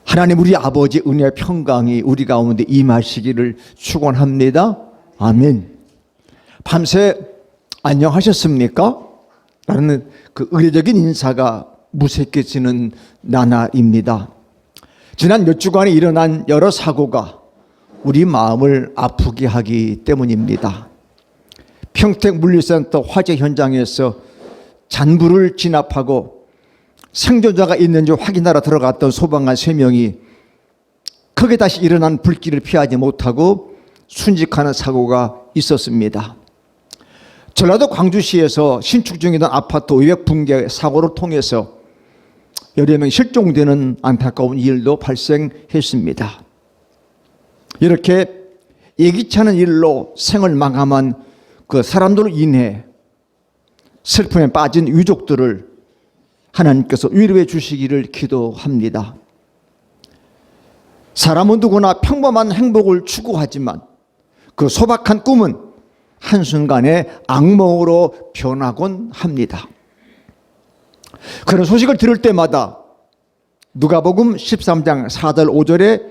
하나님 우리 아버지 은혜의 평강이 우리 가운데 임하시기를 축원합니다. 아멘. 밤새 안녕하셨습니까? 라는 그 의례적인 인사가 무색해지는 나날입니다. 지난 몇 주간에 일어난 여러 사고가 우리 마음을 아프게 하기 때문입니다. 평택물류센터 화재 현장에서 잔불을 진압하고 생존자가 있는지 확인하러 들어갔던 소방관 3명이 크게 다시 일어난 불길을 피하지 못하고 순직하는 사고가 있었습니다. 전라도 광주시에서 신축 중이던 아파트 외벽 붕괴 사고를 통해서 여러 명 실종되는 안타까운 일도 발생했습니다. 이렇게 예기치 않은 일로 생을 마감한 그 사람들로 인해 슬픔에 빠진 유족들을 하나님께서 위로해 주시기를 기도합니다. 사람은 누구나 평범한 행복을 추구하지만 그 소박한 꿈은 한순간에 악몽으로 변하곤 합니다. 그런 소식을 들을 때마다 누가복음 13장 4절 5절에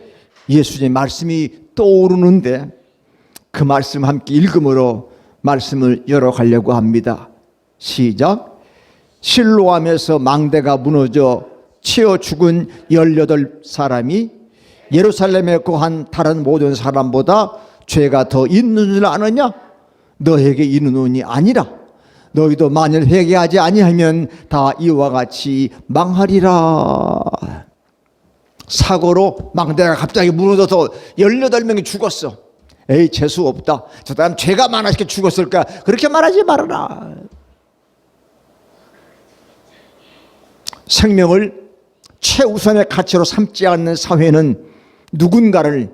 예수님의 말씀이 떠오르는데 그 말씀 함께 읽음으로 말씀을 열어가려고 합니다. 시작. 실로암에서 망대가 무너져 치어 죽은 18사람이 예루살렘에 거한 다른 모든 사람보다 죄가 더 있는 줄 아느냐? 너에게 이르노니 아니라 너희도 만일 회개하지 아니하면 다 이와 같이 망하리라. 사고로 망대가 갑자기 무너져서 18명이 죽었어. 에이 재수 없다. 저 사람 죄가 많아서 죽었을까? 그렇게 말하지 말아라. 생명을 최우선의 가치로 삼지 않는 사회는 누군가를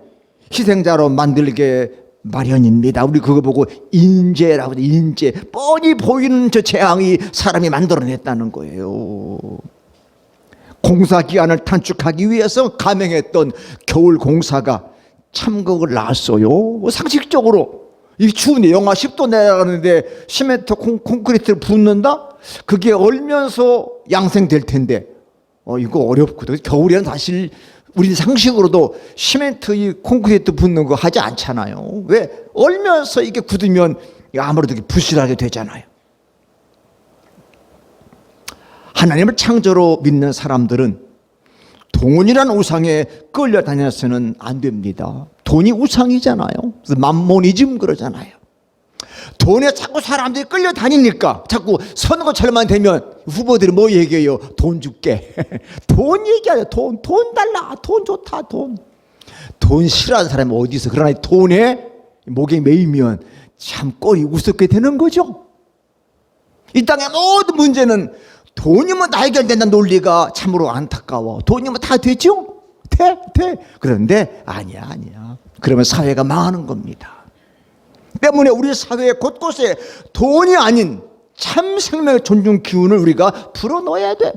희생자로 만들게 마련입니다. 우리 그거 보고 인재라고 하죠. 인재. 뻔히 보이는 저 재앙이 사람이 만들어냈다는 거예요. 공사 기한을 단축하기 위해서 감행했던 겨울 공사가 참극을 낳았어요. 상식적으로 이 추운데 영하 10도 내려가는데 시멘트 콘크리트를 붓는다? 그게 얼면서 양생될 텐데 이거 어렵거든. 겨울에는 사실 우리 상식으로도 시멘트 이 콘크리트 붓는 거 하지 않잖아요. 왜? 얼면서 이게 굳으면 아무래도 부실하게 되잖아요. 하나님을 창조로 믿는 사람들은 돈이라는 우상에 끌려다녀서는 안 됩니다. 돈이 우상이잖아요. 그래서 맘모니즘 그러잖아요. 돈에 자꾸 사람들이 끌려다니니까 자꾸 선거철만 되면 후보들이 뭐 얘기해요? 돈 줄게. 돈 얘기하죠. 돈 달라. 돈 좋다. 돈 싫어하는 사람이 어디 있어? 그러나 돈에 목에 매이면 참 꼴이 우습게 되는 거죠. 이 땅의 모든 문제는 돈이면 다 해결된다는 논리가 참으로 안타까워. 돈이면 다 되죠? 돼. 그런데 아니야. 그러면 사회가 망하는 겁니다. 때문에 우리 사회 곳곳에 돈이 아닌 참 생명의 존중 기운을 우리가 불어넣어야 돼.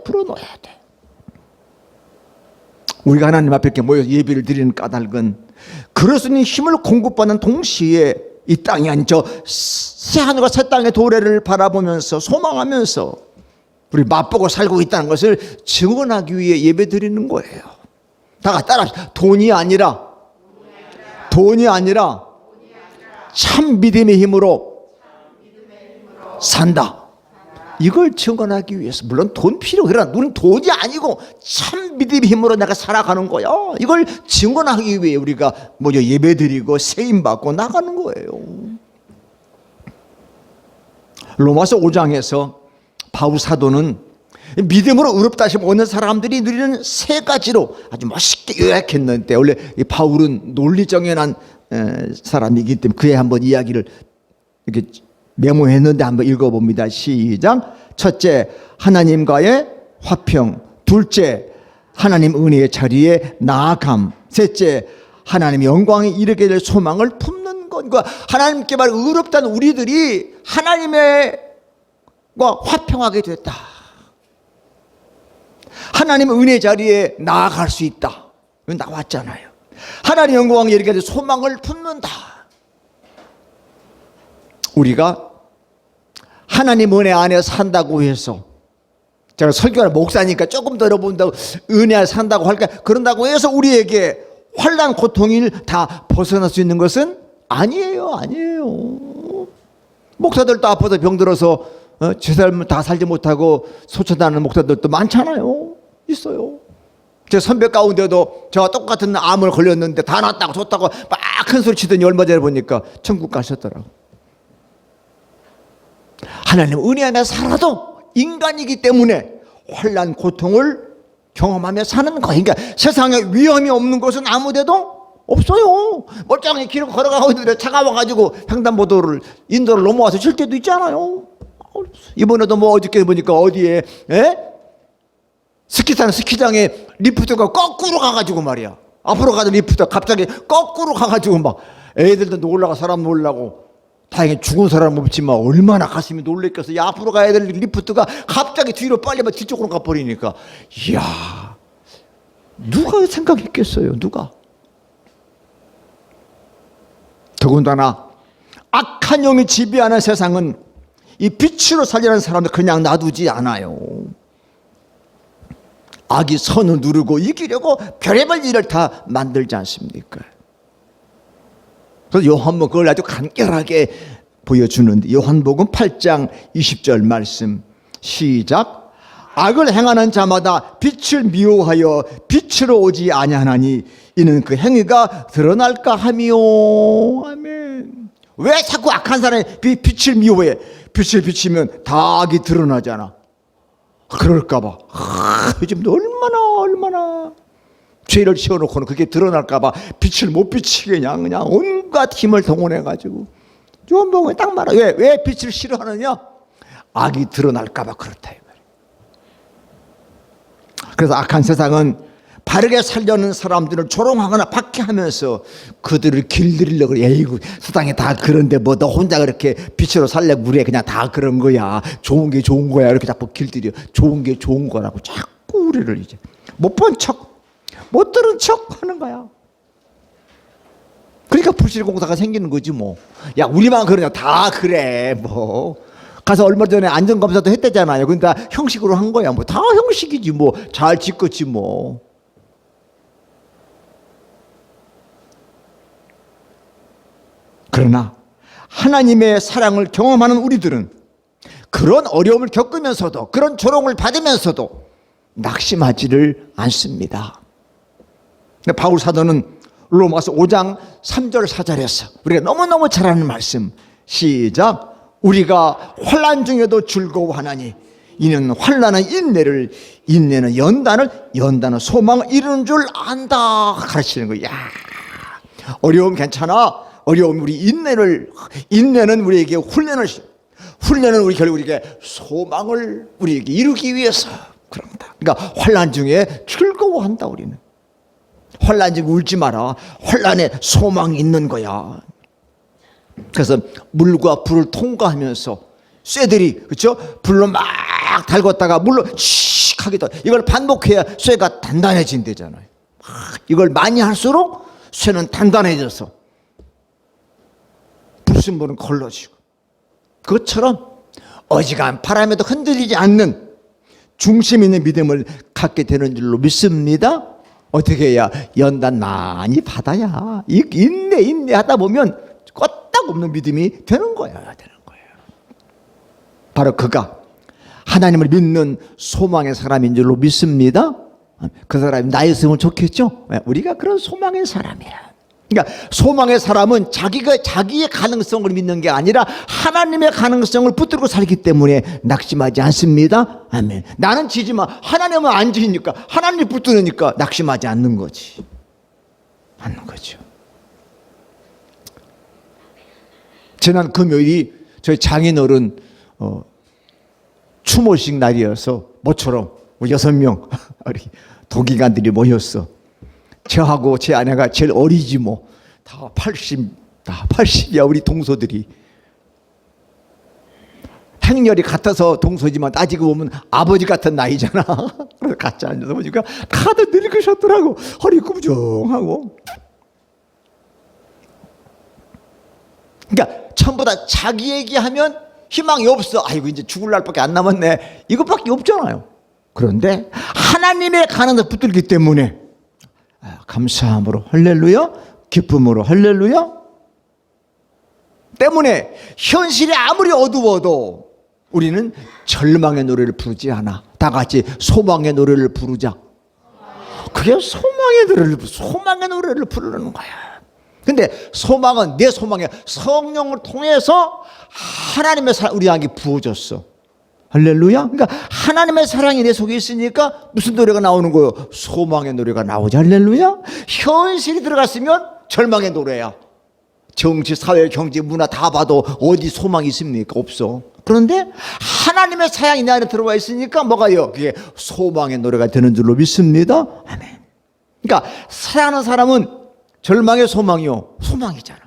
우리가 하나님 앞에 이렇게 모여서 예배를 드리는 까닭은 그리스도의 힘을 공급받는 동시에 이 땅이 아닌 저 새하늘과 새 땅의 도래를 바라보면서 소망하면서 우리 맛보고 살고 있다는 것을 증언하기 위해 예배 드리는 거예요. 다 같이 따라합시다. 돈이 아니라 참 믿음의 힘으로 산다. 이걸 증언하기 위해서. 물론 돈 필요. 그러나 우리는 돈이 아니고 참 믿음의 힘으로 내가 살아가는 거야. 이걸 증언하기 위해 우리가 먼저 예배드리고 세임받고 나가는 거예요. 로마서 5장에서 바울 사도는 믿음으로 의롭다 하심 얻는 사람들이 누리는 3가지로 아주 멋있게 요약했는데, 원래 이 바울은 논리정연한 사람이기 때문에 그의 한번 이야기를 이렇게 메모했는데 한번 읽어봅니다. 시작. 첫째, 하나님과의 화평. 둘째, 하나님 은혜의 자리에 나아감. 셋째, 하나님 영광에 이르게 될 소망을 품는 것. 그러니까 하나님께 말 의롭다는 우리들이 하나님과 화평하게 됐다. 하나님 은혜 자리에 나아갈 수 있다. 이건 나왔잖아요. 하나님 영광에 이르게 될 소망을 품는다. 우리가 하나님 은혜 안에 산다고 해서 제가 설교하는 목사니까 조금 더 여러분들 은혜 산다고 할까, 그런다고 해서 우리에게 환난 고통을 다 벗어날 수 있는 것은 아니에요. 목사들도 아파서 병들어서 제 삶을 다 살지 못하고 소천하는 목사들도 많잖아요. 있어요. 제 선배 가운데도 저와 똑같은 암을 걸렸는데 다 낫다고 좋다고 막 큰 소리 치더니 얼마 전에 보니까 천국 가셨더라고. 하나님 은혜 안에 살아도 인간이기 때문에 환난 고통을 경험하며 사는 거예요. 그러니까 세상에 위험이 없는 곳은 아무데도 없어요. 멀쩡히 길을 걸어가고 있는데 차가 와가지고 횡단보도를 인도를 넘어와서 칠 때도 있잖아요. 이번에도 뭐 어저께 보니까 어디에 스키 타는 스키장에 리프트가 거꾸로 가가지고 말이야. 앞으로 가던 리프트가 갑자기 거꾸로 가가지고 막 애들도 놀라고 사람 놀라고, 다행히 죽은 사람은 없지만 얼마나 가슴이 놀랬겠어. 야, 앞으로 가야 될 리프트가 갑자기 뒤로 빨리 막 뒤쪽으로 가버리니까, 이야, 누가 생각했겠어요? 누가? 더군다나 악한 영이 지배하는 세상은 이 빛으로 살려는 사람들 그냥 놔두지 않아요. 악이 선을 누르고 이기려고 별의별 일을 다 만들지 않습니까? 그래서 요한복음 그걸 아주 간결하게 보여주는데, 요한복음 8장 20절 말씀 시작. 악을 행하는 자마다 빛을 미워하여 빛으로 오지 아니하나니 이는 그 행위가 드러날까 함이요. 아멘. 왜 자꾸 악한 사람이 빛을 미워해? 빛을 비치면 다 악이 드러나잖아. 그럴까봐. 요즘도 얼마나 죄를 지어놓고는 그게 드러날까봐 빛을 못 비치게 그냥 온갖 힘을 동원해가지고. 요한복음에 딱 말아. 왜 빛을 싫어하느냐? 악이 드러날까봐 그렇다 이 말이야. 그래서 악한 세상은 바르게 살려는 사람들을 조롱하거나 박해하면서 그들을 길들이려고, 에이구 세상에 다 그런데 뭐 너 혼자 그렇게 빛으로 살려고 그래, 그냥 다 그런 거야, 좋은 게 좋은 거야, 이렇게 자꾸 길들여. 좋은 게 좋은 거라고 자꾸 우리를 이제 못 본 척, 못 들은 척 하는 거야. 그러니까 불실공사가 생기는 거지 뭐. 야, 우리만 그러냐? 다 그래 뭐. 가서 얼마 전에 안전검사도 했대잖아요. 그러니까 형식으로 한 거야. 뭐 다 형식이지 뭐. 잘 짓겠지 뭐. 그러나 하나님의 사랑을 경험하는 우리들은 그런 어려움을 겪으면서도, 그런 조롱을 받으면서도 낙심하지를 않습니다. 바울 사도는 로마서 5장 3절 4절에서 우리가 너무너무 잘 아는 말씀 시작. 우리가 환난 중에도 즐거워하나니 이는 환난은 인내를, 인내는 연단을, 연단은 소망을 이루는 줄 안다 가르치는 거야. 어려움 괜찮아. 어려움 우리 인내는 우리에게 훈련은 우리 결국 우리에게 소망을 우리에게 이루기 위해서 그런다. 그러니까 환난 중에 즐거워한다. 우리는 환난 중에 울지 마라. 환난에 소망이 있는 거야. 그래서 물과 불을 통과하면서 쇠들이, 그렇죠? 불로 막 달궜다가 물로 씩 하게 돼. 이걸 반복해야 쇠가 단단해진대잖아요. 이걸 많이 할수록 쇠는 단단해져서 불순물은 걸러지고, 그것처럼 어지간한 바람에도 흔들리지 않는 중심 있는 믿음을 갖게 되는 줄로 믿습니다. 어떻게 해야? 연단 많이 받아야, 인내하다 보면 껐딱 없는 믿음이 되는 거예요. 바로 그가 하나님을 믿는 소망의 사람인 줄로 믿습니다. 그 사람이 나였으면 좋겠죠? 우리가 그런 소망의 사람이야. 그러니까 소망의 사람은 자기의 가능성을 믿는 게 아니라 하나님의 가능성을 붙들고 살기 때문에 낙심하지 않습니다. 아멘. 나는 지지만 하나님은 안 지니까, 하나님 붙드니까 낙심하지 않는 거지. 않는 거죠. 지난 금요일이 저희 장인어른 추모식 날이어서 모처럼 6명 우리 도기관들이 모였어. 저하고 제 아내가 제일 어리지 뭐. 다 80이야 우리 동서들이. 행렬이 같아서 동서지만 따지고 보면 아버지 같은 나이잖아. 그래서 같이 앉아서 보니까 다들 늙으셨더라고. 허리 구부정하고. 그러니까 전부 다 자기 얘기하면 희망이 없어. 아이고 이제 죽을 날밖에 안 남았네. 이것밖에 없잖아요. 그런데 하나님의 가난을 붙들기 때문에 감사함으로 할렐루야, 기쁨으로 할렐루야 때문에 현실이 아무리 어두워도 우리는 절망의 노래를 부르지 않아. 다 같이 소망의 노래를 부르자. 그게 소망의 노래를 부르는 거야. 근데 소망은 내 소망에 성령을 통해서 하나님의 사랑 우리에게 부어졌어. 할렐루야. 그러니까 하나님의 사랑이 내 속에 있으니까 무슨 노래가 나오는 거예요? 소망의 노래가 나오지. 할렐루야. 현실이 들어갔으면 절망의 노래야. 정치, 사회, 경제, 문화 다 봐도 어디 소망이 있습니까? 없어. 그런데 하나님의 사랑이 내 안에 들어와 있으니까 뭐가요? 그게 소망의 노래가 되는 줄로 믿습니다. 아멘. 그러니까 사랑하는 사람은 절망의 소망이요. 소망이잖아.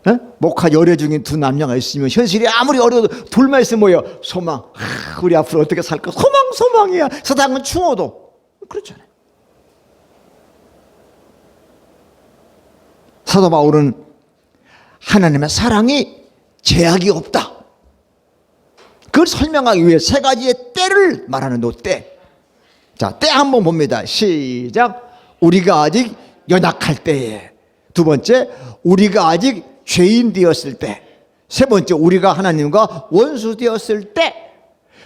에? 목화 열애 중인 두 남녀가 있으면 현실이 아무리 어려워도 둘만 있으면 뭐예요? 소망. 우리 앞으로 어떻게 살까? 소망이야. 세상은 추워도. 그렇잖아요. 사도 바울은 하나님의 사랑이 제약이 없다. 그걸 설명하기 위해 세 가지의 때를 말하는 때. 자, 때 한번 봅니다. 시작. 우리가 아직 연약할 때에. 두 번째, 우리가 아직 죄인 되었을 때. 세 번째, 우리가 하나님과 원수 되었을 때.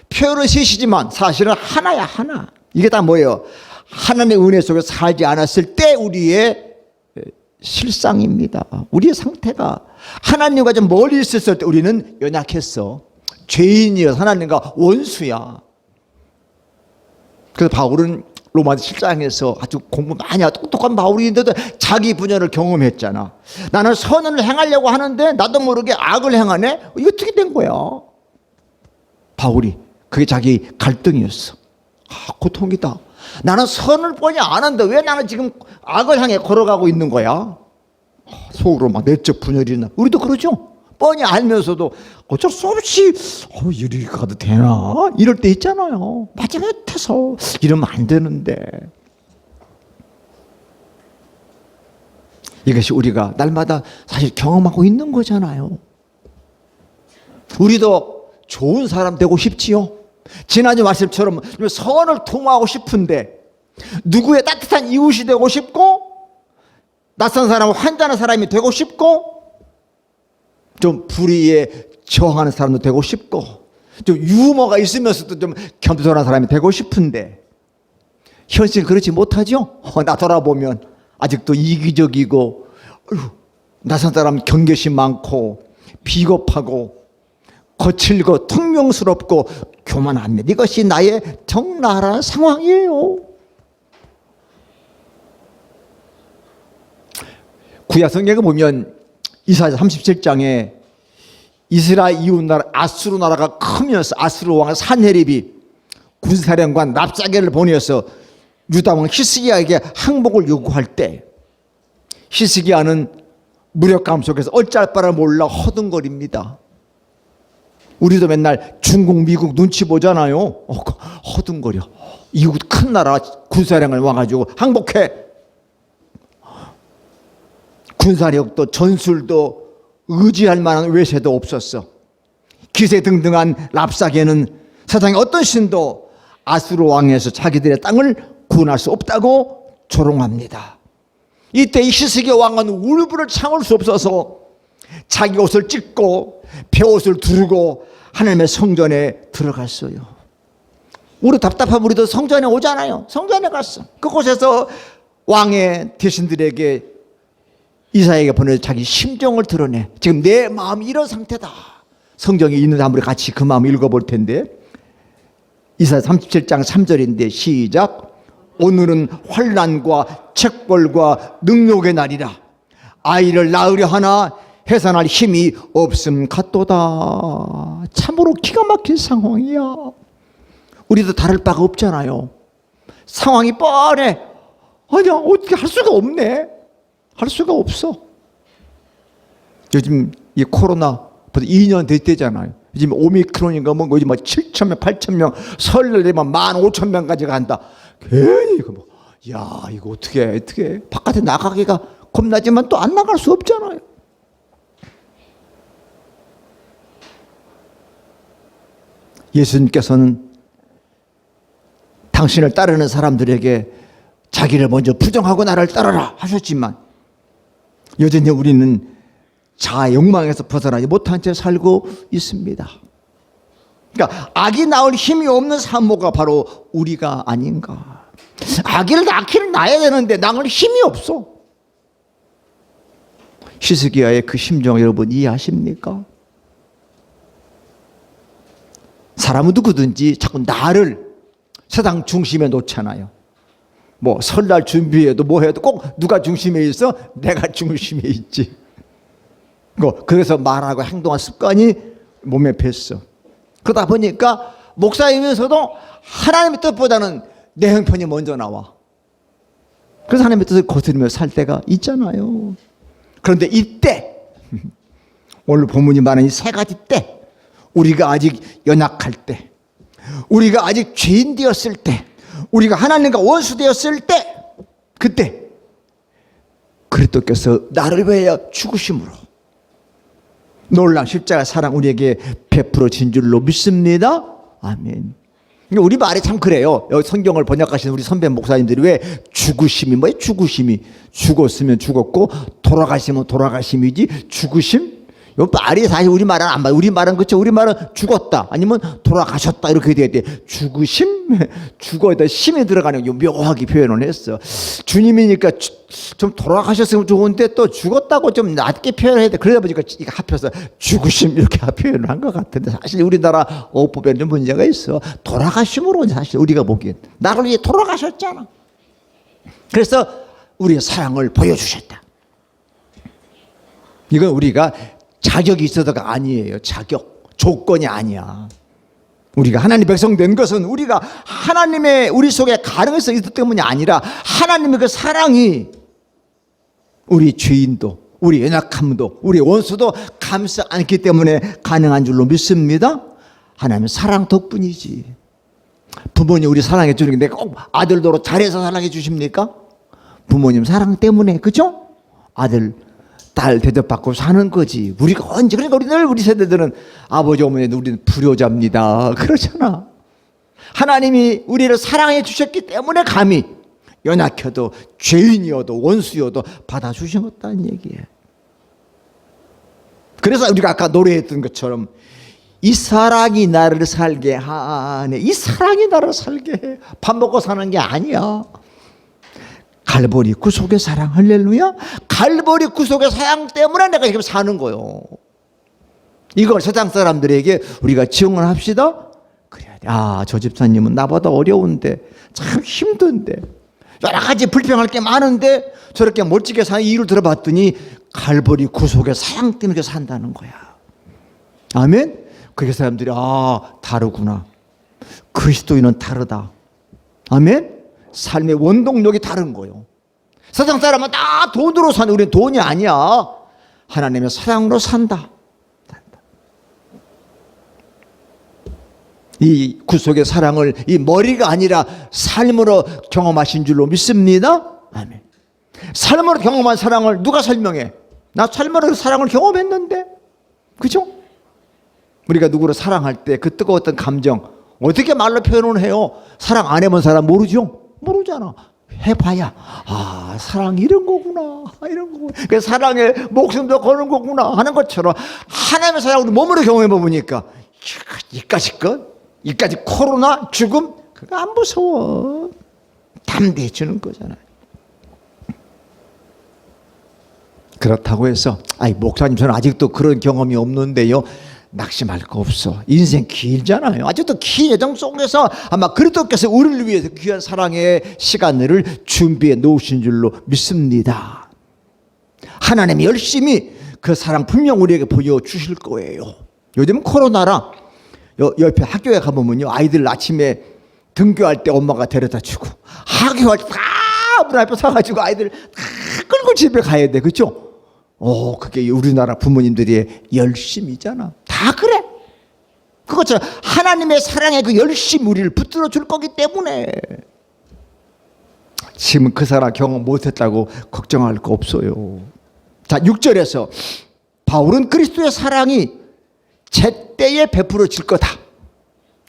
표현은 셋이지만 사실은 하나야, 하나. 이게 다 뭐예요? 하나님의 은혜 속에 살지 않았을 때 우리의 실상입니다. 우리의 상태가 하나님과 좀 멀리 있었을 때 우리는 연약했어. 죄인이어서 하나님과 원수야. 그래서 바울은 로마서 7장에서 아주 공부 많이 하고 똑똑한 바울인데도 자기 분열을 경험했잖아. 나는 선을 행하려고 하는데 나도 모르게 악을 행하네. 이거 어떻게 된 거야? 바울이 그게 자기 갈등이었어. 고통이다. 나는 선을 뻔히 아는데 왜 나는 지금 악을 향해 걸어가고 있는 거야? 속으로 막 내적 분열이 나. 우리도 그러죠. 뻔히 알면서도 어쩔 수 없이 이리 가도 되나? 이럴 때 있잖아요. 마지못해서 이러면 안 되는데. 이것이 우리가 날마다 사실 경험하고 있는 거잖아요. 우리도 좋은 사람 되고 싶지요. 지난주 말씀처럼 선을 통하고 싶은데 누구의 따뜻한 이웃이 되고 싶고 낯선 사람 환자는 사람이 되고 싶고 좀 불의에 저항하는 사람도 되고 싶고 좀 유머가 있으면서도 좀 겸손한 사람이 되고 싶은데 현실 그렇지 못하죠. 나 돌아보면 아직도 이기적이고 낯선 사람 경계심 많고 비겁하고 거칠고 퉁명스럽고 교만합니다. 이것이 나의 적나라한 상황이에요. 구약 성경에 보면 이사야 37장에 이스라엘 이웃나라 아수르 나라가 크면서 아수르 왕 산헤립이 군사령관 랍사게를 보내서 유다 왕 히스기야에게 항복을 요구할 때 히스기야는 무력감 속에서 어쩔 바를 몰라 허둥거립니다. 우리도 맨날 중국, 미국 눈치 보잖아요. 허둥거려. 이웃 큰 나라 군사령을 와가지고 항복해. 군사력도 전술도 의지할 만한 외세도 없었어. 기세등등한 랍사게는 세상의 어떤 신도 아수르 왕에서 자기들의 땅을 구원할 수 없다고 조롱합니다. 이때 이 히스기야 왕은 울분을 참을 수 없어서 자기 옷을 찢고 베옷을 두르고 하나님의 성전에 들어갔어요. 우리 답답하면 우리도 성전에 오잖아요. 성전에 갔어. 그곳에서 왕의 대신들에게 이사야에게 보내서 자기 심정을 드러내. 지금 내 마음이 이런 상태다. 성경에 있는 아무리 같이 그 마음 읽어볼 텐데 이사야 37장 3절인데 시작. 오늘은 환난과 책벌과 능욕의 날이라. 아이를 낳으려 하나 해산할 힘이 없음 같도다. 참으로 기가 막힌 상황이야. 우리도 다를 바가 없잖아요. 상황이 뻔해. 아니야, 어떻게 할 수가 없네. 할 수가 없어. 요즘 이 코로나 벌써 2년 됐대잖아요. 지금 오미크론인가 뭐 요즘 막 7,000명, 8,000명, 설날 되면 15,000명까지 간다. 괜히 이거 뭐, 야 이거 어떻게 바깥에 나가기가 겁나지만 또 안 나갈 수 없잖아요. 예수님께서는 당신을 따르는 사람들에게 자기를 먼저 부정하고 나를 따르라 하셨지만 여전히 우리는 자아 욕망에서 벗어나지 못한 채 살고 있습니다. 그러니까 악이 나올 힘이 없는 산모가 바로 우리가 아닌가. 아기를 낳기는 낳아야 되는데 낳을 힘이 없어. 히스기야의 그 심정 여러분 이해하십니까? 사람은 누구든지 자꾸 나를 세상 중심에 놓잖아요. 뭐 설날 준비해도 뭐 해도 꼭 누가 중심에 있어? 내가 중심에 있지. 그래서 말하고 행동한 습관이 몸에 뱄어. 그러다 보니까 목사이면서도 하나님의 뜻보다는 내 형편이 먼저 나와. 그래서 하나님의 뜻을 거스르며 살 때가 있잖아요. 그런데 이때 오늘 본문이 말하는 이 세 가지 때, 우리가 아직 연약할 때, 우리가 아직 죄인 되었을 때, 우리가 하나님과 원수 되었을 때, 그때 그리스도께서 나를 위하여 죽으심으로 놀라운 십자가 사랑 우리에게 베풀어 진 줄로 믿습니다. 아멘. 우리 말이 참 그래요. 여기 성경을 번역하시는 우리 선배 목사님들이 왜 죽으심이 뭐예요? 죽으심이 죽었으면 죽었고 돌아가시면 돌아가심이지 죽으심? 이 말이 사실 우리 말은 안 맞아요. 우리 말은 그렇죠. 우리 말은 죽었다 아니면 돌아가셨다 이렇게 돼야 돼. 죽으심? 죽어야 심이 들어가는 거 묘하게 표현을 했어. 주님이니까 좀 돌아가셨으면 좋은데 또 죽었다고 좀 낮게 표현해야 돼. 그러다 보니까 이거 합해서 죽으심 이렇게 표현을 한 것 같은데 사실 우리나라 어법에는 좀 문제가 있어. 돌아가심으로 사실 우리가 보기엔 나를 위해 돌아가셨잖아. 그래서 우리의 사랑을 보여주셨다. 이건 우리가 자격이 있어서가 아니에요. 자격, 조건이 아니야. 우리가 하나님 백성 된 것은 우리가 하나님의 우리 속에 가능성이 있기 때문이 아니라 하나님의 그 사랑이 우리 죄인도 우리 연약함도 우리 원수도 감싸 안기 때문에 가능한 줄로 믿습니다. 하나님의 사랑 덕분이지. 부모님 우리 사랑해 주는 게 꼭 아들도로 잘해서 사랑해 주십니까? 부모님 사랑 때문에, 그죠? 아들 딸 대접받고 사는 거지. 우리가 언제, 그러니까 우리 세대들은 아버지 어머니도 우리는 불효자입니다 그러잖아. 하나님이 우리를 사랑해 주셨기 때문에 감히 연약해도 죄인이어도 원수여도 받아주신 것다는 얘기예요. 그래서 우리가 아까 노래했던 것처럼 이 사랑이 나를 살게 하네. 이 사랑이 나를 살게 해. 밥 먹고 사는 게 아니야. 갈보리 구속의 사랑, 할렐루야. 갈보리 구속의 사랑 때문에 내가 이렇게 사는 거요. 이걸 세상 사람들에게 우리가 증언합시다. 그래야 돼. 아, 저 집사님은 나보다 어려운데 참 힘든데 여러 가지 불평할 게 많은데 저렇게 멋지게 사는 이유를 들어봤더니 갈보리 구속의 사랑 때문에 산다는 거야. 아멘. 그게 사람들이 다르구나. 그리스도인은 다르다. 아멘. 삶의 원동력이 다른 거예요. 세상 사람은 다 돈으로 사는, 우리는 돈이 아니야. 하나님의 사랑으로 산다. 이 구속의 사랑을 이 머리가 아니라 삶으로 경험하신 줄로 믿습니다. 아멘. 삶으로 경험한 사랑을 누가 설명해? 나 삶으로 사랑을 경험했는데, 그죠? 우리가 누구를 사랑할 때 그 뜨거웠던 감정 어떻게 말로 표현을 해요? 사랑 안 해본 사람 모르죠? 모르잖아. 해봐야 사랑 이런 거구나, 이런 거구나. 그 사랑에 목숨도 거는 거구나 하는 것처럼 하나님의 사랑을 몸으로 경험해 보니까 이까지 것, 이까지 코로나 죽음 그거 안 무서워. 담대해 주는 거잖아요. 그렇다고 해서 목사님 저는 아직도 그런 경험이 없는데요, 낙심할 거 없어. 인생 길잖아요. 아직도 긴 여정 속에서 아마 그리스도께서 우리를 위해서 귀한 사랑의 시간을 준비해 놓으신 줄로 믿습니다. 하나님이 열심히 그 사랑 분명 우리에게 보여주실 거예요. 요즘 코로나라 옆에 학교에 가보면요, 아이들 아침에 등교할 때 엄마가 데려다 주고 학교할 때 다 문 앞에 서가지고 아이들 다 끌고 집에 가야 돼. 그렇죠? 그게 우리나라 부모님들의 열심이잖아. 다 그래. 그것처럼 하나님의 사랑의 그 열심 우리를 붙들어 줄 거기 때문에 지금 그 사랑 경험 못했다고 걱정할 거 없어요. 자, 6절에서 바울은 그리스도의 사랑이 제때에 베풀어질 거다.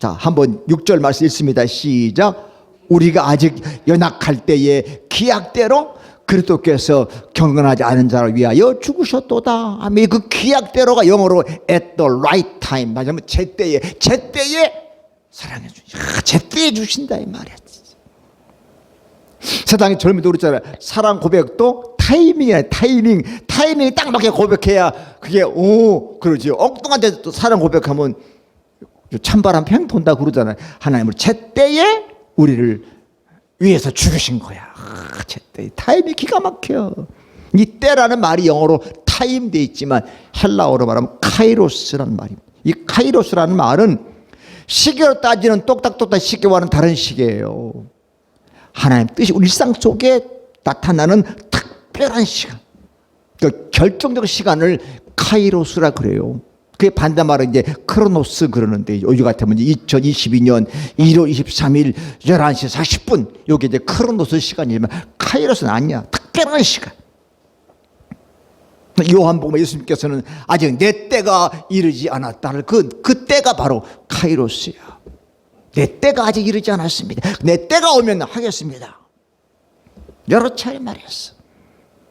자, 한번 6절 말씀 읽습니다. 시작. 우리가 아직 연약할 때에 기약대로 그리스도께서 경건하지 않은 자를 위하여 죽으셨도다. 아멘. 그 기약대로가 영어로 at the right time, 맞으면 제때에 사랑해 주신다. 제때에 주신다 이 말이야. 세상에 젊은 들 그랬잖아요. 사랑 고백도 타이밍이야. 타이밍이 딱 맞게 고백해야 그게 그러지. 엉뚱한 데 또 사랑 고백하면 찬바람 팽 돈다 그러잖아요. 하나님은 제때에 우리를 위해서 죽으신 거야. 제때 타임이 기가 막혀. 이 때라는 말이 영어로 타임 돼 있지만 헬라어로 말하면 카이로스라는 말입니다. 이 카이로스라는 말은 시계로 따지는 똑딱똑딱 시계와는 다른 시계예요. 하나님 뜻이 우리 일상 속에 나타나는 특별한 시간, 그 결정적 시간을 카이로스라 그래요. 그게 반대말은 이제 크로노스 그러는데, 요즘 같으면 2022년 1월 23일 11시 40분 요게 이제 크로노스 시간이지만 카이로스는 아니야. 특별한 시간. 요한복음에 예수님께서는 아직 내 때가 이르지 않았다는 그 때가 바로 카이로스야. 내 때가 아직 이르지 않았습니다. 내 때가 오면 하겠습니다. 여러 차례 말했어.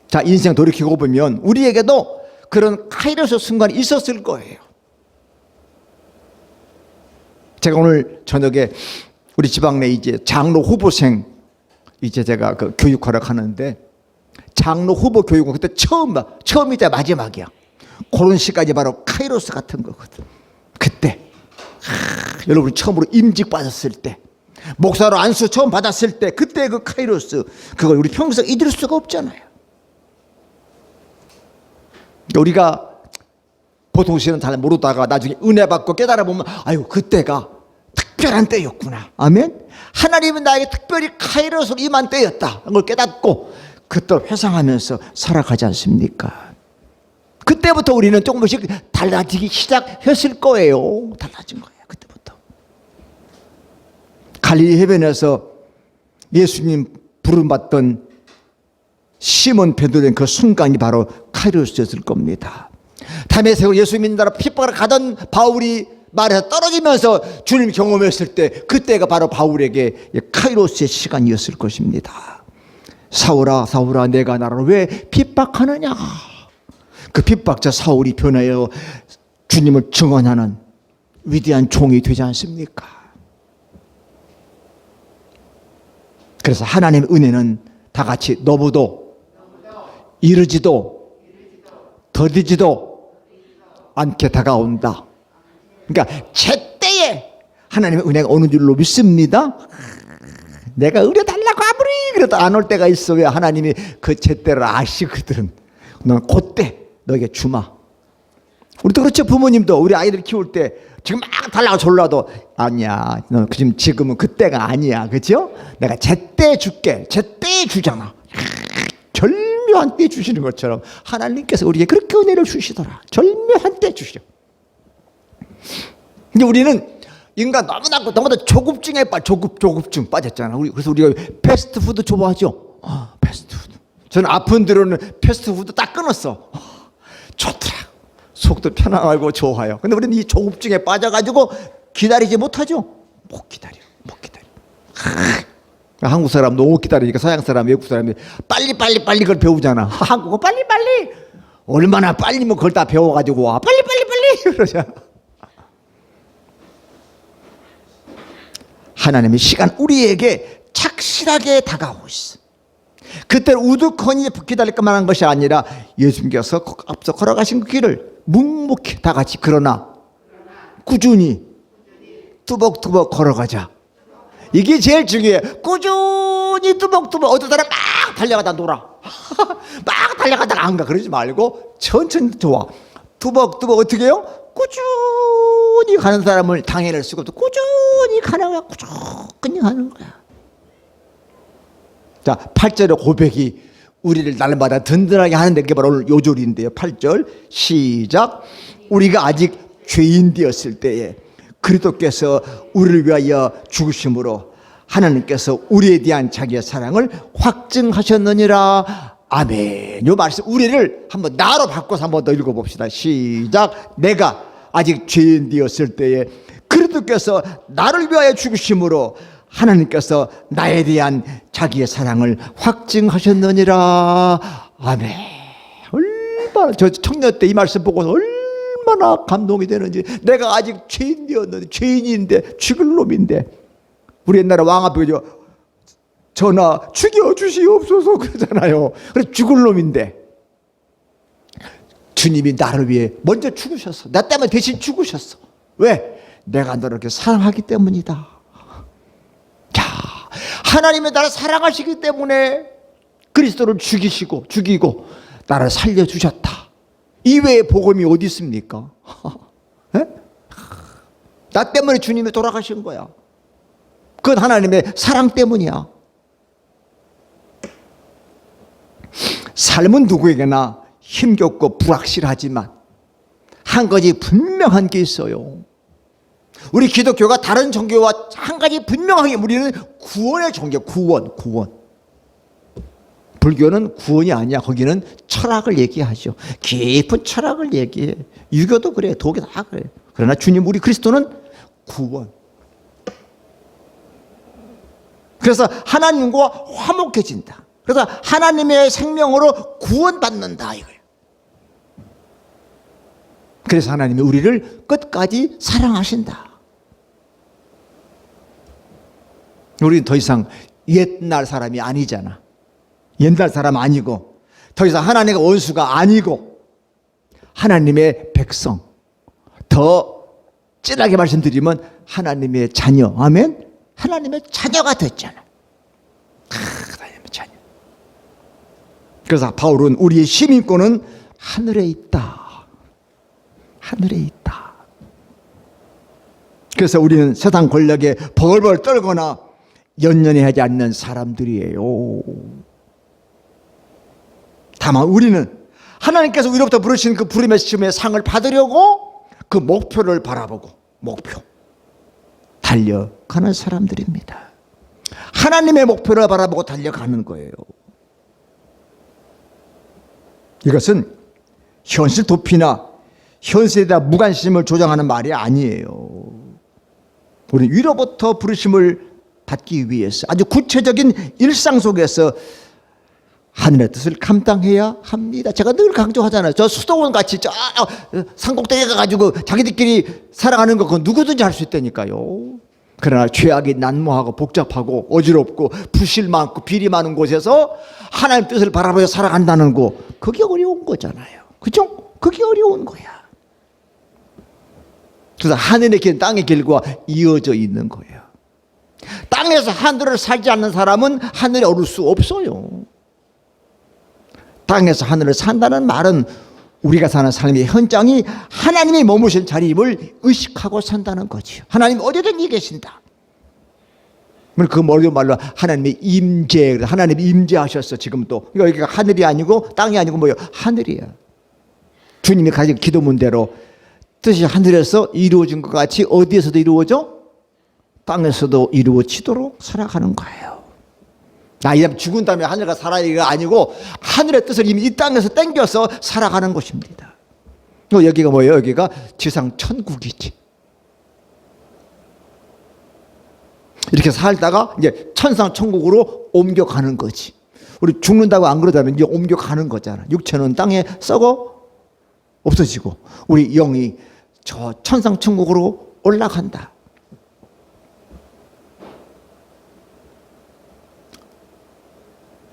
자, 인생 돌이키고 보면 우리에게도 그런 카이로스 순간이 있었을 거예요. 제가 오늘 저녁에 우리 지방 내 이제 장로 후보생 이제 제가 그 교육하러 가는데, 장로 후보 교육은 그때 처음이자 마지막이야. 그런 시간이 바로 카이로스 같은 거거든. 그때 여러분이 처음으로 임직 받았을 때, 목사로 안수 처음 받았을 때, 그때 그 카이로스, 그걸 우리 평생 잊을 수가 없잖아요. 우리가 보통 시는 잘 모르다가 나중에 은혜 받고 깨달아 보면, 아유, 그때가 특별한 때였구나. 아멘. 하나님은 나에게 특별히 카이로스로 임한 때였다. 그걸 깨닫고 그때 회상하면서 살아가지 않습니까? 그때부터 우리는 조금씩 달라지기 시작했을 거예요. 달라진 거예요. 그때부터. 갈릴리 해변에서 예수님 부름받던 시몬 베드로된 그 순간이 바로 카이로스였을 겁니다. 담에 세워 예수 믿는 자로 핍박을 가던 바울이 말에서 떨어지면서 주님 경험했을 때, 그때가 바로 바울에게 카이로스의 시간이었을 것입니다. 사울아 사울아 내가 나를 왜 핍박하느냐. 그 핍박자 사울이 변하여 주님을 증언하는 위대한 종이 되지 않습니까? 그래서 하나님의 은혜는 다 같이 너무도 이르지도 더디지도 않게 다가온다. 그러니까 제때에 하나님의 은혜가 오는 줄로 믿습니다. 내가 의뢰달라고 아무리 그래도 안 올 때가 있어. 왜? 하나님이 그 제때를 아시거든. 너는 그때 너에게 주마. 우리도 그렇죠. 부모님도 우리 아이들 키울 때 지금 막 달라고 졸라도 아니야. 너 지금은 그때가 아니야. 그렇죠? 내가 제때 줄게. 제때 주잖아. 절묘한 때 주시는 것처럼 하나님께서 우리에게 그렇게 은혜를 주시더라. 절묘한 때 주시오. 근데 우리는 인간 너무나도 조급증에 조급증 빠졌잖아. 그래서 우리가 패스트푸드 좋아하죠. 패스트푸드. 저는 아픈 뒤로는 패스트푸드 딱 끊었어. 좋더라. 속도 편안하고 좋아요. 근데 우리는 이 조급증에 빠져가지고 기다리지 못하죠. 못 기다려. 한국 사람 너무 기다리니까 서양 사람, 외국 사람이 빨리 그걸 배우잖아. 한국어 빨리 얼마나 빨리면 그걸 다 배워가지고 와. 빨리 그러잖아. 하나님의 시간 우리에게 착실하게 다가오고 있어. 그때 우두커니 기다릴 것만 한 것이 아니라 예수님께서 앞서 걸어가신 그 길을 묵묵히 다 같이 그러나 꾸준히 뚜벅뚜벅 걸어가자. 이게 제일 중요해. 꾸준히 뚜벅뚜벅. 어떤 사람 막 달려가다 놀아. 막 달려가다가 안 가. 그러지 말고 천천히 좋아. 뚜벅뚜벅 어떻게 해요? 꾸준히 가는 사람을 당해낼 수가 없어. 꾸준히 가는 거야. 꾸준히 가는 거야. 자, 8절의 고백이 우리를 날마다 든든하게 하는데 그게 바로 오늘 요절인데요. 8절 시작. 우리가 아직 죄인 되었을 때에 그리스도께서 우리를 위하여 죽으심으로 하나님께서 우리에 대한 자기의 사랑을 확증하셨느니라. 아멘. 이 말씀 우리를 한번 나로 바꿔서 한번 더 읽어봅시다. 시작. 내가 아직 죄인 되었을 때에 그리스도께서 나를 위하여 죽으심으로 하나님께서 나에 대한 자기의 사랑을 확증하셨느니라. 아멘. 얼마나 저 청년 때 이 말씀 보고서 얼마나 감동이 되는지. 내가 아직 죄인이었는데, 죄인인데, 죽을 놈인데, 우리 옛날에 왕 앞에 전하 죽여주시옵소서 그러잖아요. 그래서 죽을 놈인데 주님이 나를 위해 먼저 죽으셨어. 나 때문에 대신 죽으셨어. 왜? 내가 너를 이렇게 사랑하기 때문이다. 자, 하나님이 나를 사랑하시기 때문에 그리스도를 죽이고 나를 살려주셨다. 이외의 복음이 어디 있습니까? 나 때문에 주님이 돌아가신 거야. 그건 하나님의 사랑 때문이야. 삶은 누구에게나 힘겹고 불확실하지만 한 가지 분명한 게 있어요. 우리 기독교가 다른 종교와 한 가지 분명하게 우리는 구원의 종교, 구원. 불교는 구원이 아니야. 거기는 철학을 얘기하죠. 깊은 철학을 얘기해. 유교도 그래, 도교도 다 그래. 그러나 주님, 우리 그리스도는 구원. 그래서 하나님과 화목해진다. 그래서 하나님의 생명으로 구원받는다 이거예요. 그래서 하나님이 우리를 끝까지 사랑하신다. 우리는 더 이상 옛날 사람이 아니잖아. 옛날 사람 아니고 더 이상 하나님의 원수가 아니고 하나님의 백성. 더 진하게 말씀드리면 하나님의 자녀. 아멘. 하나님의 자녀가 됐잖아. 하나님의 자녀. 그래서 바울은 우리의 시민권은 하늘에 있다. 하늘에 있다. 그래서 우리는 세상 권력에 벌벌 떨거나 연연해하지 않는 사람들이에요. 다만 우리는 하나님께서 우리로부터 부르신 그 부름의 시험의 상을 받으려고 그 목표를 바라보고 달려가는 사람들입니다. 하나님의 목표를 바라보고 달려가는 거예요. 이것은 현실 도피나 현실에 대한 무관심을 조장하는 말이 아니에요. 우리는 위로부터 부르심을 받기 위해서 아주 구체적인 일상 속에서 하늘의 뜻을 감당해야 합니다. 제가 늘 강조하잖아요. 저 수도원 같이 저 산꼭대기에 가가지고 자기들끼리 살아가는 거 그건 누구든지 할 수 있다니까요. 그러나 죄악이 난무하고 복잡하고 어지럽고 부실 많고 비리 많은 곳에서 하나님 뜻을 바라보며 살아간다는 거, 그게 어려운 거잖아요. 그죠? 그게 어려운 거야. 그래서 하늘의 길, 땅의 길과 이어져 있는 거예요. 땅에서 하늘을 살지 않는 사람은 하늘에 오를 수 없어요. 땅에서 하늘을 산다는 말은 우리가 사는 삶의 현장이 하나님이 머무신 자리임을 의식하고 산다는 거죠. 하나님 어디든지 계신다. 그 어려운 말로 하나님의 임재, 하나님이 임재하셨어. 지금 또 여기가 하늘이 아니고 땅이 아니고 뭐예요? 하늘이야. 주님이 가진 기도문대로 뜻이 하늘에서 이루어진 것 같이 어디에서도 이루어져? 땅에서도 이루어지도록 살아가는 거예요. 나 이제 죽은 다음에 하늘가 살아야가 아니고 하늘의 뜻을 이미 이 땅에서 땡겨서 살아가는 것입니다. 여기가 뭐예요? 여기가 지상 천국이지. 이렇게 살다가 이제 천상 천국으로 옮겨가는 거지. 우리 죽는다고 안 그러다면 이제 옮겨가는 거잖아. 육체는 땅에 썩어 없어지고 우리 영이 저 천상 천국으로 올라간다.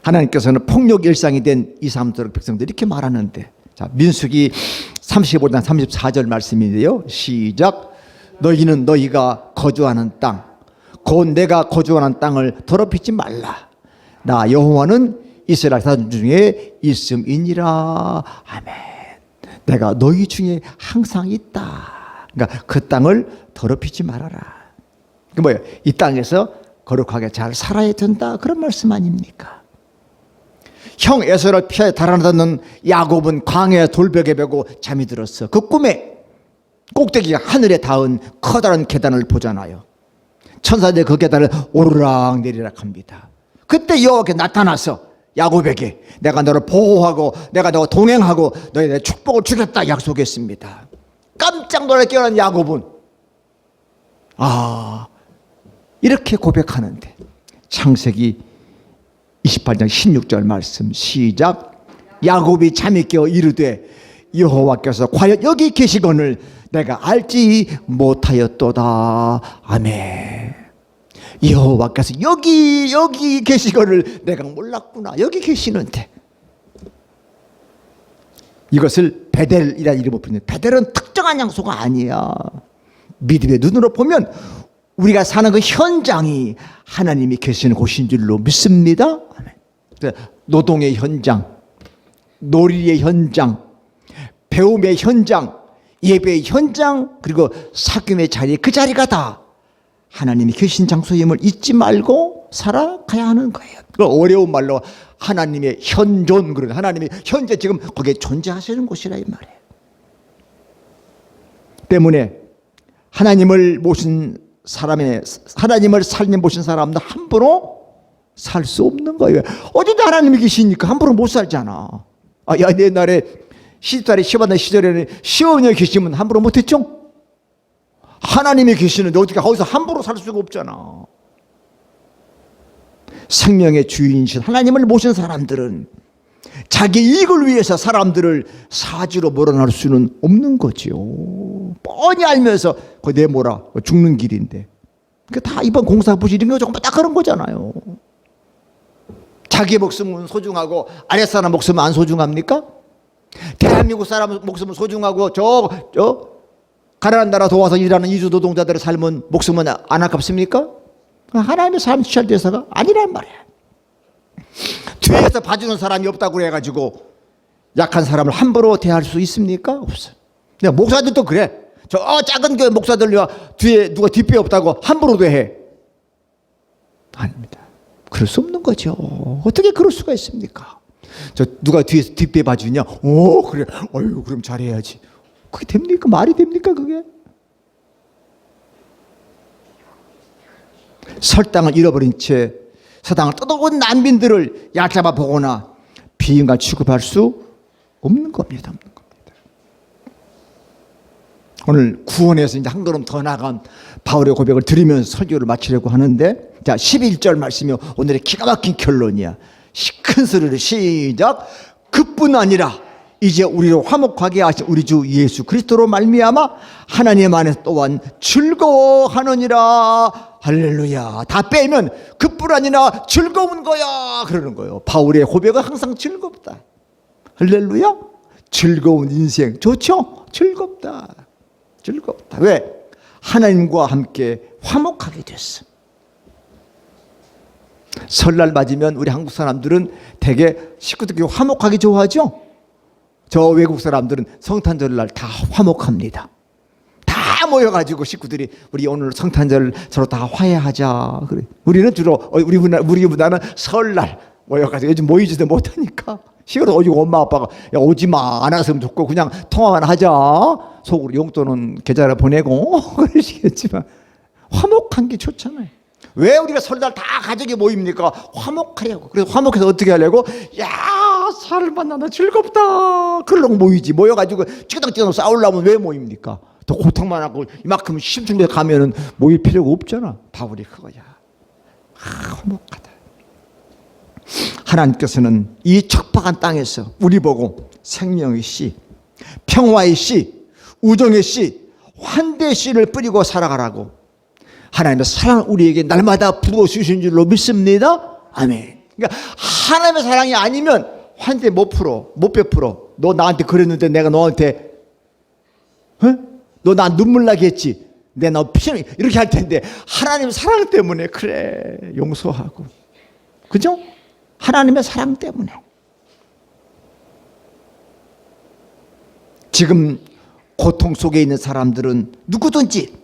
하나님께서는 폭력 일상이 된 이스라엘 백성들이 이렇게 말하는데, 자, 민수기 35장 34절 말씀인데요. 시작. 너희는 너희가 거주하는 땅, 곧 내가 거주하는 땅을 더럽히지 말라. 나 여호와는 이스라엘 사람 중에 있음이니라. 아멘. 내가 너희 중에 항상 있다. 그러니까 그 땅을 더럽히지 말아라. 그 뭐예요? 이 땅에서 거룩하게 잘 살아야 된다. 그런 말씀 아닙니까? 형 에서를 피하여 달아나던 야곱은 광야의 돌벽에 베고 잠이 들었어. 그 꿈에 꼭대기가 하늘에 닿은 커다란 계단을 보잖아요. 천사들이 그 계단을 오르락 내리락 합니다. 그때 여호와께 나타나서 야곱에게 내가 너를 보호하고 내가 너와 동행하고 너에 대해 축복을 주겠다 약속했습니다. 깜짝 놀라 깨어난 야곱은 이렇게 고백하는데 창세기 28장 16절 말씀 시작. 야곱이 잠이 깨어 이르되 여호와께서 과연 여기 계시거늘 내가 알지 못하였도다. 아멘. 여호와께서 여기 계시거늘 내가 몰랐구나. 여기 계시는데. 이것을 베델이라는 이름으로 부르는데 베델은 특정한 장소가 아니야. 믿음의 눈으로 보면 우리가 사는 그 현장이 하나님이 계시는 곳인 줄로 믿습니다. 노동의 현장, 놀이의 현장, 배움의 현장, 예배의 현장, 그리고 사귐의 자리, 그 자리가 다 하나님이 계신 장소임을 잊지 말고 살아가야 하는 거예요. 그 어려운 말로 하나님의 현존, 그런 하나님이 현재 지금 거기에 존재하시는 곳이라 이 말이에요. 때문에 하나님을 모신 사람의, 하나님을 삶에 모신 사람도 함부로 살 수 없는 거예요. 어디도 하나님이 계시니까 함부로 못 살잖아. 야, 옛날에 시집살이 시원한 시절에는 시어머니가 계시면 함부로 못했죠? 하나님이 계시는데 어떻게 거기서 함부로 살 수가 없잖아. 생명의 주인이신 하나님을 모신 사람들은 자기 이익을 위해서 사람들을 사지로 몰아낼 수는 없는 거죠. 뻔히 알면서 그거 내몰아 죽는 길인데, 다 이번 공사부시 이런 거 조금 딱 그런 거잖아요. 자기 목숨은 소중하고 아랫사람 목숨은 안 소중합니까? 대한민국 사람 목숨은 소중하고 저 가난한 나라 도와서 일하는 이주 노동자들의 삶은 목숨은 안 아깝습니까? 하나님의 삶 취할 대사가 아니란 말이야. 뒤에서 봐주는 사람이 없다고 해가지고 약한 사람을 함부로 대할 수 있습니까? 없어요. 목사들도 그래. 저 작은 교회 목사들과 뒤에 누가 뒷배 없다고 함부로 대해. 아닙니다. 그럴 수 없는 거죠. 어떻게 그럴 수가 있습니까? 저 누가 뒤에서 뒷배 봐주냐? 오, 그래. 어휴, 그럼 잘해야지. 그게 됩니까? 말이 됩니까? 그게? 설당을 잃어버린 채 서당을 떠도는 난민들을 얕잡아 보거나 비인간 취급할 수 없는 겁니다. 오늘 구원에서 이제 한 걸음 더 나간 바울의 고백을 들으면서 설교를 마치려고 하는데, 자 11절 말씀이 오늘의 기가 막힌 결론이야. 큰 소리로 시작. 그뿐 아니라 이제 우리를 화목하게 하신 우리 주 예수 그리스도로 말미암아 하나님 안에서 또한 즐거워하느니라. 할렐루야. 다 빼면 그뿐 아니라 즐거운 거야 그러는 거예요. 바울의 고백은 항상 즐겁다. 할렐루야. 즐거운 인생 좋죠? 즐겁다. 즐겁다. 왜? 하나님과 함께 화목하게 됐어. 설날 맞으면 우리 한국 사람들은 되게 식구들끼리 화목하게 좋아하죠? 저 외국 사람들은 성탄절날 다 화목합니다. 다 모여가지고 식구들이 우리 오늘 성탄절 서로 다 화해하자. 그래. 우리는 주로 우리보다는 설날 모여가지고 요즘 모이지도 못하니까 시골에 오지고 엄마 아빠가 야, 오지 마. 안 왔으면 좋고 그냥 통화만 하자. 속으로 용돈은 계좌로 보내고 그러시겠지만 화목한 게 좋잖아요. 왜 우리가 설날 다 가족이 모입니까? 화목하려고. 그래서 화목해서 어떻게 하려고? 야, 살을 만나다 즐겁다. 그러려고 모이지. 모여가지고 찌그덩찌그덩 싸우려면 왜 모입니까? 더 고통만 하고 이만큼 심중대 가면은 모일 필요가 없잖아. 바울이 그거야. 화목하다. 하나님께서는 이 척박한 땅에서 우리 보고 생명의 씨, 평화의 씨, 우정의 씨, 환대의 씨를 뿌리고 살아가라고 하나님의 사랑을 우리에게 날마다 부어주신 줄로 믿습니다. 아멘. 그러니까 하나님의 사랑이 아니면 환대 못 베풀어. 너 나한테 그랬는데 내가 너한테 너 나 눈물 나게 했지. 내가 너 피해 이렇게 할 텐데 하나님의 사랑 때문에 그래 용서하고. 그죠? 하나님의 사랑 때문에. 지금 고통 속에 있는 사람들은 누구든지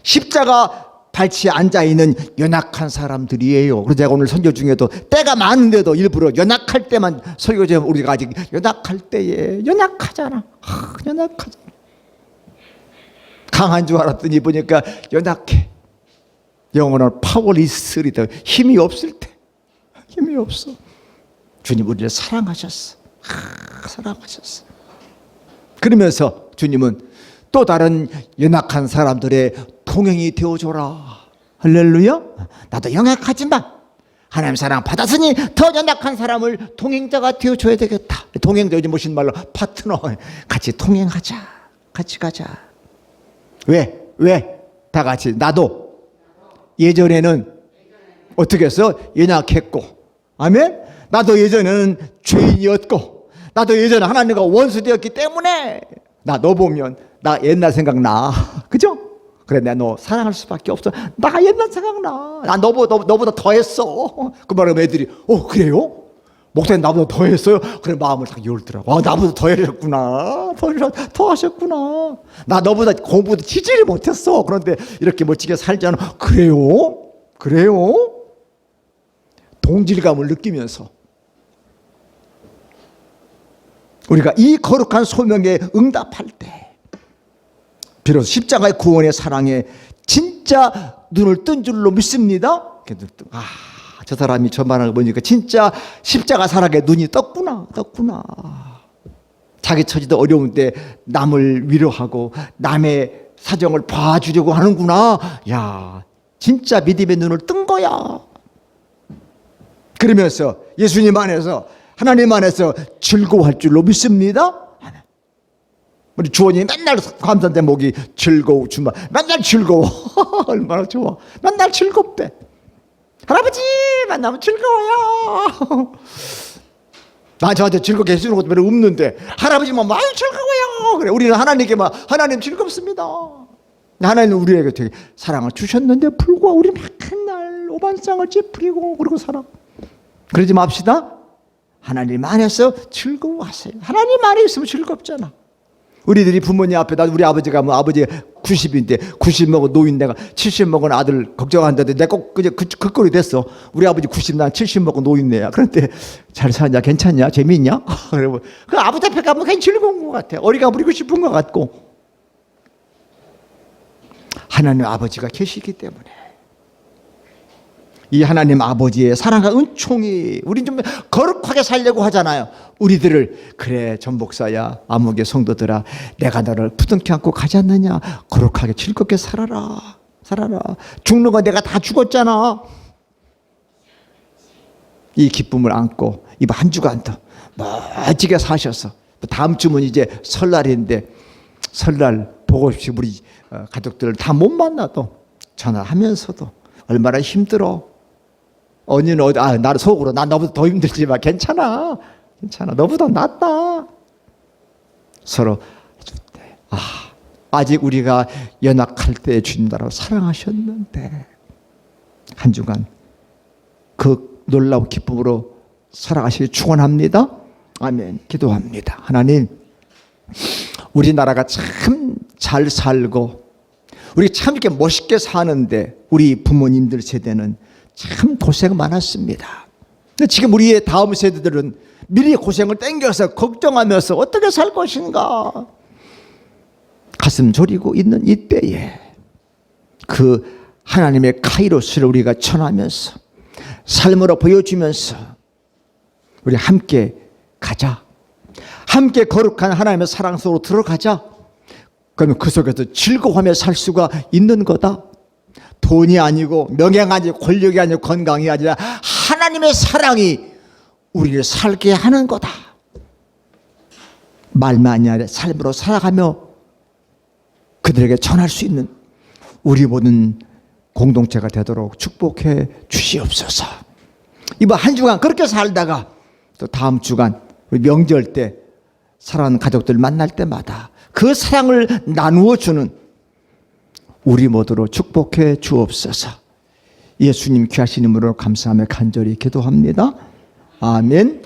십자가 발치에 앉아있는 연약한 사람들이에요. 그래서 제가 오늘 설교 중에도 때가 많은데도 일부러 연약할 때만 설교하면 우리가 아직 연약할 때에 연약하잖아. 연약하잖아. 강한 줄 알았더니 보니까 연약해. 영원한 파워리스리다. 힘이 없을 때. 힘이 없어. 주님 우리를 사랑하셨어. 사랑하셨어. 그러면서 주님은 또 다른 연약한 사람들의 동행이 되어줘라. 할렐루야. 나도 연약하지만 하나님 사랑 받았으니 더 연약한 사람을 동행자가 되어줘야 되겠다. 동행자 요즘 무슨 말로 파트너. 같이 동행하자. 같이 가자. 왜? 다 같이. 나도 예전에는 어떻게 했어? 연약했고, 아멘? 나도 예전에는 죄인이었고, 나도 예전에 하나님과 원수되었기 때문에 너 보면 나 옛날 생각나. 그죠? 그래, 내가 너 사랑할 수밖에 없어. 나 옛날 생각나. 나 너보다 더 했어. 그 말하면 애들이, 그래요? 목사님 나보다 더 했어요? 그래, 마음을 딱 열더라고. 나보다 더 하셨구나. 더 하셨구나. 나 너보다 공부도 지지를 못했어. 그런데 이렇게 멋지게 살잖아. 그래요? 동질감을 느끼면서 우리가 이 거룩한 소명에 응답할 때 비로소 십자가의 구원의 사랑에 진짜 눈을 뜬 줄로 믿습니다. 저 사람이 저 말을 보니까 진짜 십자가 사랑에 눈이 떴구나. 자기 처지도 어려운데 남을 위로하고 남의 사정을 봐주려고 하는구나. 야, 진짜 믿음의 눈을 뜬 거야. 그러면서 예수님 안에서, 하나님 안에서 즐거워할 줄로 믿습니다. 우리 주원이 맨날 감사 대목이 즐거워 주마. 맨날 즐거워. 얼마나 좋아. 맨날 즐겁대. 할아버지 만나면 즐거워요. 나 저한테 즐겁게 해주는 것도 별로 없는데 할아버지만 많이 즐거워요. 그래, 우리는 하나님께만 하나님 즐겁습니다. 하나님은 우리에게 되게 사랑을 주셨는데 불구하고 우리 맨날 오반상을 찌푸리고 그러고 살아. 그러지 맙시다. 하나님 안에서 즐거워하세요. 하나님 안에 있으면 즐겁잖아. 우리들이 부모님 앞에, 우리 아버지가 아버지 90인데 90 먹은 노인 내가 70 먹은 아들 걱정한다는데 내가 꼭 그저 그 꼴이 됐어. 우리 아버지 90, 난 70 먹은 노인네야. 그런데 잘 사냐, 괜찮냐, 재미있냐? 그리고 그 아버지 앞에 가면 그냥 즐거운 것 같아. 어리가 부리고 싶은 것 같고. 하나님 아버지가 계시기 때문에 이 하나님 아버지의 사랑과 은총이, 우린 좀 거룩하게 살려고 하잖아요. 우리들을, 그래 전 목사야, 암흑의 성도들아, 내가 너를 부둥켜 안고 가지 않느냐. 거룩하게 즐겁게 살아라. 죽는 건 내가 다 죽었잖아. 이 기쁨을 안고 이번 한 주간 더 멋지게 사셔서, 다음 주면 이제 설날인데 설날 보고 싶이 우리 가족들을 다 못 만나도 전화하면서도 얼마나 힘들어. 언니는 나를 속으로, 난 너보다 더 힘들지만 괜찮아. 너보다 낫다. 서로 해줄 때, 아직 우리가 연약할 때 주님 나라로 사랑하셨는데 한 주간 그 놀라운 기쁨으로 살아가시길 축원합니다. 아멘. 기도합니다. 하나님, 우리나라가 참 잘 살고 우리 참 이렇게 멋있게 사는데 우리 부모님들 세대는 참 고생 많았습니다. 근데 지금 우리의 다음 세대들은 미리 고생을 땡겨서 걱정하면서 어떻게 살 것인가 가슴 졸이고 있는 이때에 그 하나님의 카이로스를 우리가 전하면서 삶으로 보여주면서 우리 함께 가자. 함께 거룩한 하나님의 사랑 속으로 들어가자. 그러면 그 속에서 즐거워하며 살 수가 있는 거다. 돈이 아니고 명예가 아니고 권력이 아니고 건강이 아니라 하나님의 사랑이 우리를 살게 하는 거다. 말만이 아니라 삶으로 살아가며 그들에게 전할 수 있는 우리 모든 공동체가 되도록 축복해 주시옵소서. 이번 한 주간 그렇게 살다가 또 다음 주간 우리 명절 때 사랑하는 가족들 만날 때마다 그 사랑을 나누어 주는 우리 모두로 축복해 주옵소서. 예수님 귀하신 이름으로 감사하며 간절히 기도합니다. 아멘.